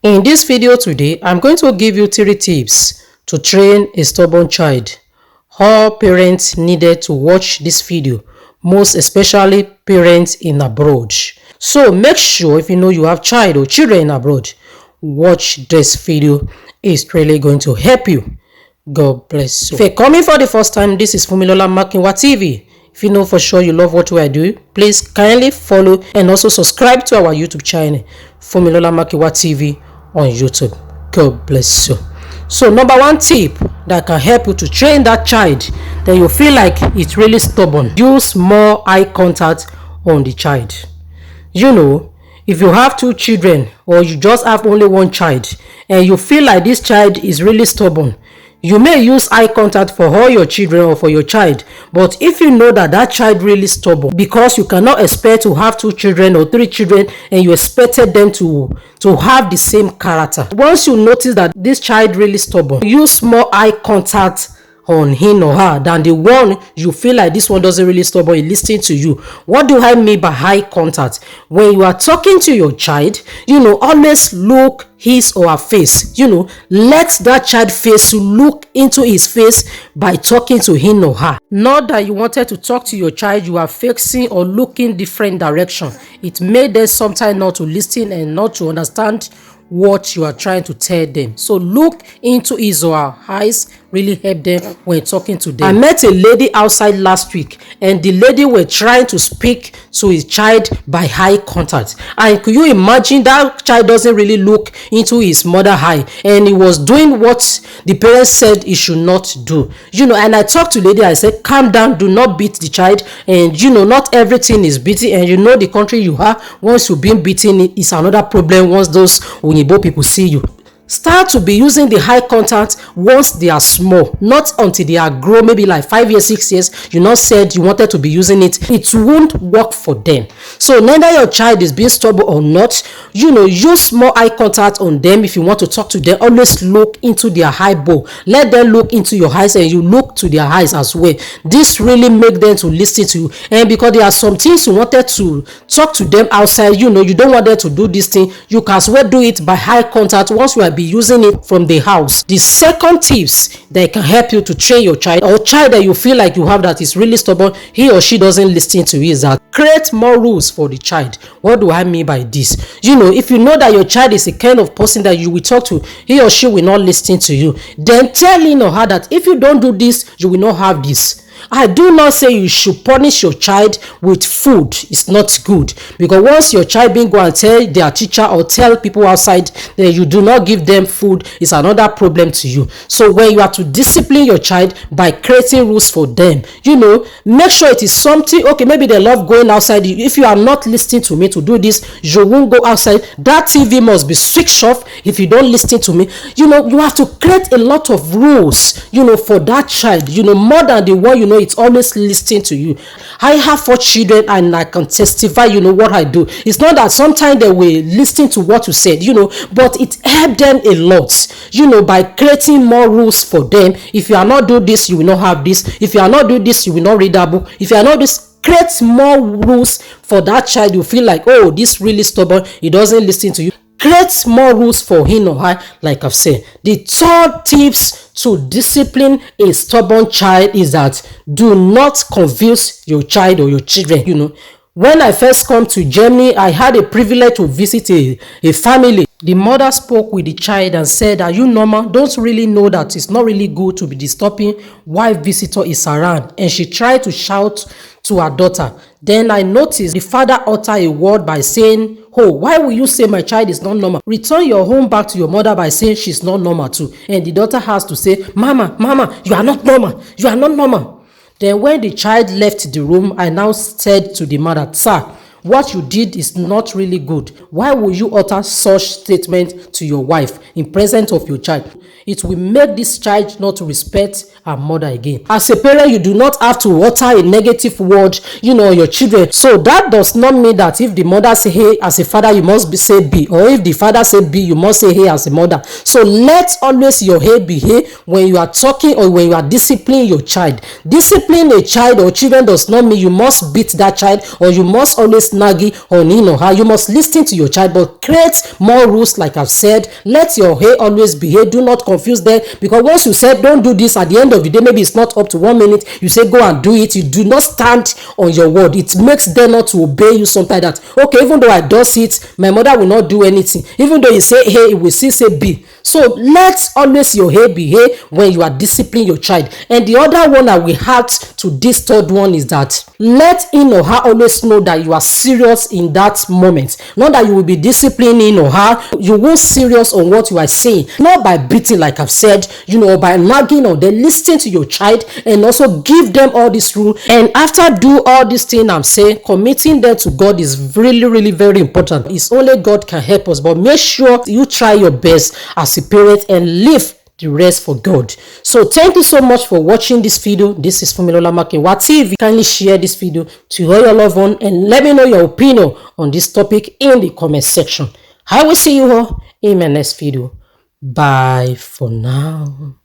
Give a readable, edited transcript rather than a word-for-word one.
In this video today, I'm going to give you 3 tips to train a stubborn child. All parents needed to watch this video, most especially parents in abroad. So make sure if you know you have child or children in abroad, watch this video. It's really going to help you. God bless you. If you're coming for the first time, this is Fumilola Makinwa TV. If you know for sure you love what we are doing, please kindly follow and also subscribe to our YouTube channel, Fumilola Makinwa TV on YouTube. God bless you. So number 1 tip that can help you to train that child that you feel like it's really stubborn. Use more eye contact on the child. You know, if you have 2 children or you just have only 1 child and you feel like this child is really stubborn, you may use eye contact for all your children or for your child, but if you know that that child really stubborn, because you cannot expect to have 2 children or 3 children and you expected them to have the same character. Once you notice that this child really stubborn, use more eye contact on him or her than the one you feel like this one doesn't really stubborn, he listening to you. What do I mean by eye contact? When you are talking to your child, always look his or her face. Let that child face you, look into his face by talking to him or her. Not that you wanted to talk to your child, you are facing or looking different direction. It made them sometimes not to listen and not to understand what you are trying to tell them. So look into his or her eyes really help them when talking to them. I met a lady outside last week and the lady were trying to speak to his child by eye contact, and could you imagine that child doesn't really look into his mother eye and he was doing what the parents said he should not do. And I talked to the lady, I said calm down, do not beat the child, and not everything is beating, and the country you are, once you've been beaten it's another problem. Once those Oyinbo people see you, start to be using the eye contact once they are small, not until they are grown, maybe like 5 years, 6 years. You not said you wanted to be using it. It won't work for them. So neither your child is being stubborn or not, use more eye contact on them. If you want to talk to them, always look into their eyeball. Let them look into your eyes and you look to their eyes as well. This really make them to listen to you. And because there are some things you wanted to talk to them outside, you don't want them to do this thing, you can as well do it by eye contact once you are be using it from the house. The second tips that can help you to train your child or child that you feel like you have that is really stubborn, he or she doesn't listen to you, is that create more rules for the child. What do I mean by this? If you know that your child is a kind of person that you will talk to, he or she will not listen to you, then tell him or her that if you don't do this, you will not have this. I do not say you should punish your child with food. It's not good, because once your child being go and tell their teacher or tell people outside that you do not give them food, it's another problem to you. So when you have to discipline your child by creating rules for them, make sure it is something. Okay, maybe they love going outside. If you are not listening to me to do this, you won't go outside. That TV must be switched off if you don't listen to me. You have to create a lot of rules for that child, more than the one it's always listening to you. I have 4 children and I can testify what I do. It's not that sometimes they will listen to what you said, but it helped them a lot, by creating more rules for them. If you are not do this, you will not have this. If you are not do this, you will not read that book. If you are not this, create more rules for that child. You feel like, oh, this really stubborn, he doesn't listen to you. Create more rules for him or her, like I've said. The third tips to discipline a stubborn child is that do not confuse your child or your children. When I first come to Germany, I had a privilege to visit a family. The mother spoke with the child and said, are you normal? Don't really know that it's not really good to be disturbing while visitor is around. And she tried to shout to her daughter. Then I noticed the father uttered a word by saying, oh, why will you say my child is not normal? Return your home back to your mother by saying she's not normal too. And the daughter has to say, mama, you are not normal. You are not normal. Then when the child left the room, I now said to the mother, sir, what you did is not really good. Why will you utter such statement to your wife in presence of your child? It will make this child not to respect her mother again. As a parent, you do not have to utter a negative word, your children. So that does not mean that if the mother say hey as a father, you must say B, or if the father say B, you must say hey as a mother. So let always your hey be hey when you are talking or when you are disciplining your child. Discipline a child or children does not mean you must beat that child or you must always always nagging on him or her. You must listen to your child, but create more rules. Like I've said, let your hair always behave. Do not confuse them, because once you said don't do this, at the end of the day, maybe it's not up to 1 minute, you say go and do it. You do not stand on your word. It makes them not to obey you. Sometimes that, okay, even though I does it, my mother will not do anything. Even though you say A, it will still say B. So let always your hair behave when you are disciplining your child. And the other one I will add to this third one is that let him or her always know that you are serious in that moment. Not that you will be disciplining or her, you won't serious on what you are saying. Not by beating, like I've said, by nagging or them. Listen to your child and also give them all this rule. And after do all this thing I'm saying, committing them to God is really, really very important. It's only God can help us, but make sure you try your best as a parent and leave the rest for God. So thank you so much for watching this video. This is Fumilola Makinwa TV. Kindly share this video to all your loved ones and let me know your opinion on this topic in the comment section. I will see you all in my next video. Bye for now.